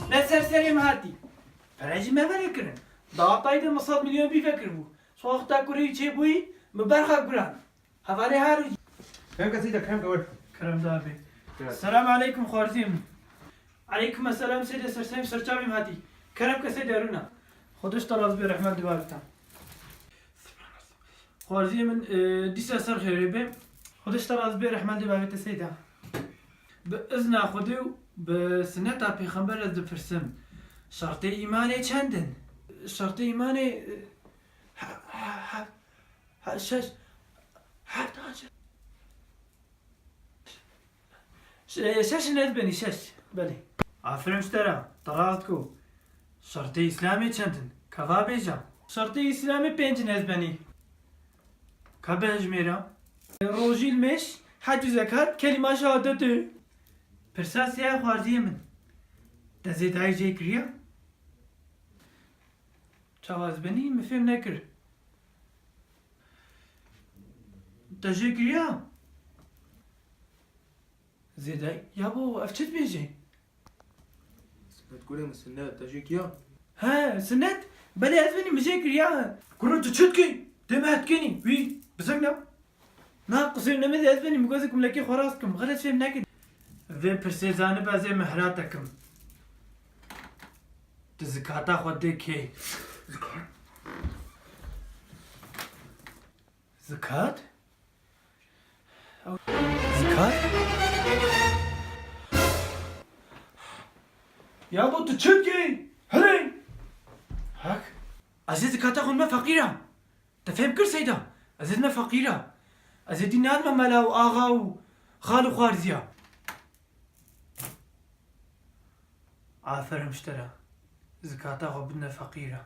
Ne serseriyim hadi. Fereci mevere kirin. Dağıtaydı masal milyon bir fikir bu. Soğukta kuruyu çey buyi, mübarha kuran. Havale haru. كم كسيدة كم كور Kerem da abi. Selam aleyküm Kharzim. Aleyküm selam seyde sersem serçavim hadi. Kerem kese deruna. Xuduş taraz bir rahmet divartan. Kharzim'in disa ser khiribe. Xuduş taraz bir rahmet divarta seyda. بإذن خدو بسنة پیغمبر از دپرسم شرط ایمانه چندن؟ شرط ایمانه شش شش ند بنی شش بله آفرین شترا طلعت کو شرط اسلامی چندن؟ کوا بیجا شرط اسلامی پنج ند بنی کبه میرا روزیل مش حج زکات کلمه شهادته پرساسیا خوارزی من دزید های جای کریا چاواز بنی مفهم نکر دجای کریا زیدای یا بو افچت بیجی تقولي من السنة تجيك يا ها سنت بله از بنی مجای کریا کنو چت کی دمت کنی وی بزنم نه قصیر نمیده از بنی مگوزکم لکی خواست کم غلط فهم نکر ve persezanı bazı mehratakım. Zikata xwedê kê? Zikat? Zikat? Ya bu tu çık ki? Hele! Hak? Aziz zikata xwedme fakira. Tefhem kir seyda. Aziz me fakira. Aziz dinan me mela u ağa u xal u xarziya. Aferin müştera. Zikata xwe bidne fakira.